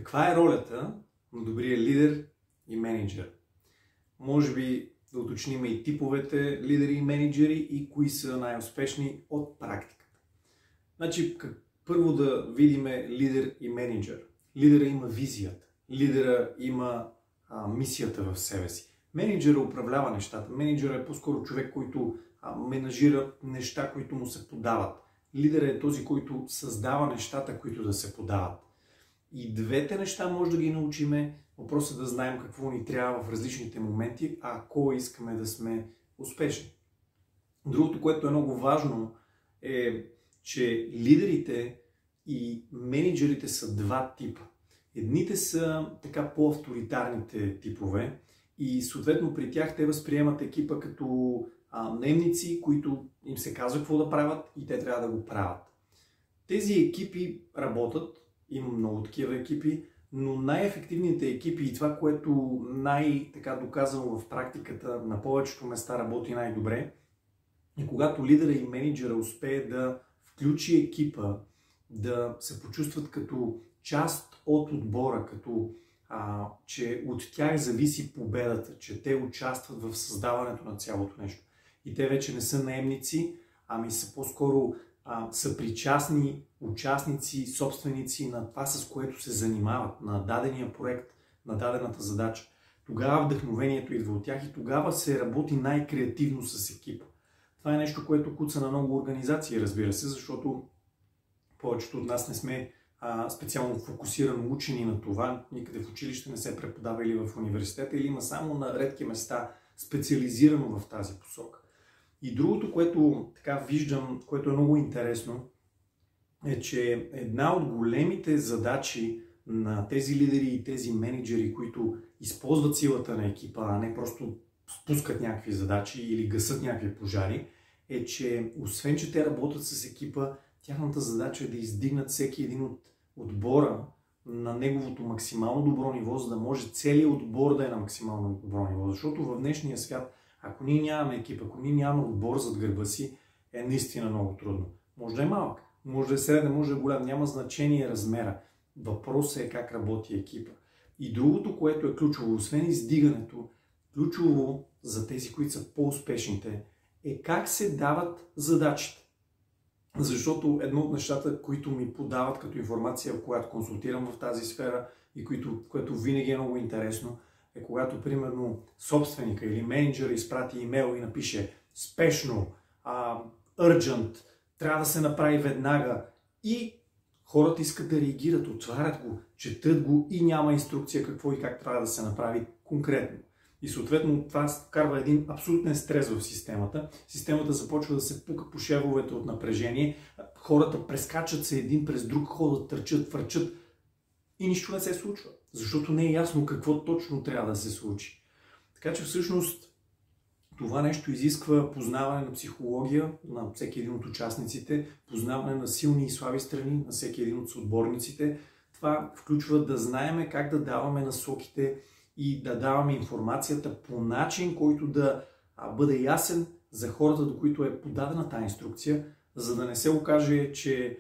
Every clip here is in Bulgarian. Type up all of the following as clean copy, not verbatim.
Каква е ролята на добрия лидер и менеджер? Може би да уточним и типовете лидери и менеджери и кои са най-успешни от практиката. Значи, първо да видим лидер и менеджер. Лидера има визията, лидера има мисията в себе си. Менеджера управлява нещата. Менеджера е по-скоро човек, който менажира неща, които му се подават. Лидера е този, който създава нещата, които да се подават. И двете неща може да ги научиме. Въпросът е да знаем какво ни трябва в различните моменти, ако искаме да сме успешни. Другото, което е много важно, е, че лидерите и менеджерите са два типа. Едните са така по-авторитарните типове и съответно при тях те възприемат екипа като наемници, които им се казва какво да правят и те трябва да го правят. Тези екипи работят, има много такива екипи, но най-ефективните екипи и това, което най-така доказано в практиката на повечето места работи най-добре, е когато лидера и менеджера успее да включи екипа, да се почувстват като част от отбора, като че от тях зависи победата, че те участват в създаването на цялото нещо. И те вече не са наемници, ами са по-скоро съпричастни участници, собственици на това, с което се занимават, на дадения проект, на дадената задача. Тогава вдъхновението идва от тях и тогава се работи най-креативно с екипа. Това е нещо, което куца на много организации, разбира се, защото повечето от нас не сме специално фокусирано учени на това. Никъде в училище не се преподава или в университета, или има само на редки места специализирано в тази посока. И другото, което така виждам, което е много интересно, е, че една от големите задачи на тези лидери и тези менеджери, които използват силата на екипа, а не просто спускат някакви задачи или гасат някакви пожари, е, че освен, че те работят с екипа, тяхната задача е да издигнат всеки един от отбора на неговото максимално добро ниво, за да може целият отбор да е на максимално добро ниво. Защото в днешния свят, ако ние нямаме екип, ако ние нямаме отбор зад гърба си, е наистина много трудно. Може да е малък, може да е среден, може да е голям, няма значение размера. Въпросът е как работи екипа. И другото, което е ключово, освен издигането, ключово за тези, които са по-успешните, е как се дават задачите. Защото едно от нещата, които ми подават като информация, когато консултирам в тази сфера и което винаги е много интересно, е когато, примерно, собственика или менеджера изпрати имейл и напише спешно, urgent, трябва да се направи веднага и хората искат да реагират, отварят го, четат го и няма инструкция какво и как трябва да се направи конкретно. И съответно това вкарва един абсолютен стрес в системата. Системата започва да се пука по шевовете от напрежение. Хората прескачат се един през друг, ходят, търчат, фърчат и нищо не се случва. Защото не е ясно какво точно трябва да се случи. Така че всъщност това нещо изисква познаване на психология на всеки един от участниците, познаване на силни и слаби страни на всеки един от съотборниците. Това включва да знаеме как да даваме насоките и да даваме информацията по начин, който да бъде ясен за хората, до които е подадена тази инструкция, за да не се окаже, че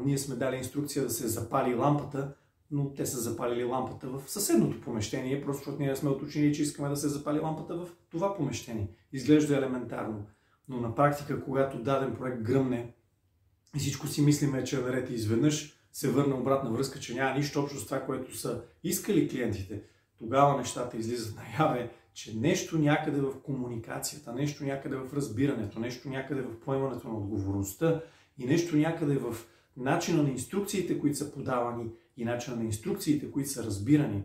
ние сме дали инструкция да се запали лампата, но те са запалили лампата в съседното помещение, просто защото ние сме уточнили, че искаме да се запали лампата в това помещение. Изглежда елементарно, но на практика, когато даден проект гръмне и всичко си мислиме, че е наред и изведнъж се върне обратна връзка, че няма нищо общо с това, което са искали клиентите, тогава нещата излизат наяве, че нещо някъде в комуникацията, нещо някъде в разбирането, нещо някъде в поемането на отговорността и нещо някъде в начина на инструкциите, които са подавани и начина на инструкциите, които са разбирани,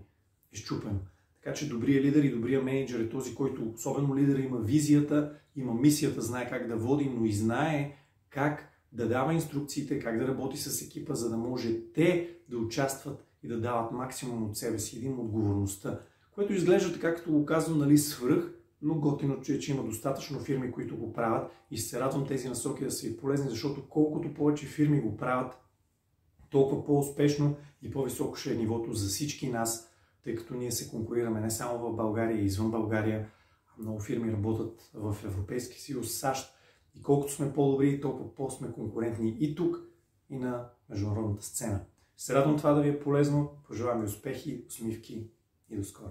е счупено. Така че добрият лидер и добрият менеджер е този, който, особено лидер, има визията, има мисията, знае как да води, но и знае как да дава инструкциите, как да работи с екипа, за да може те да участват и да дават максимум от себе си, един отговорността, което изглежда така, като го казвам, нали, свръх, но готино, че има достатъчно фирми, които го правят и се радвам тези насоки да са и полезни, защото колкото повече фирми го правят, толкова по-успешно и по-високо ще е нивото за всички нас, тъй като ние се конкурираме не само в България и извън България. Много фирми работят в Европейски съюз, САЩ и колкото сме по-добри, толкова по-сме конкурентни и тук, и на международната сцена. Се радвам това да ви е полезно. Пожелавам ви успехи, усмивки и до скоро!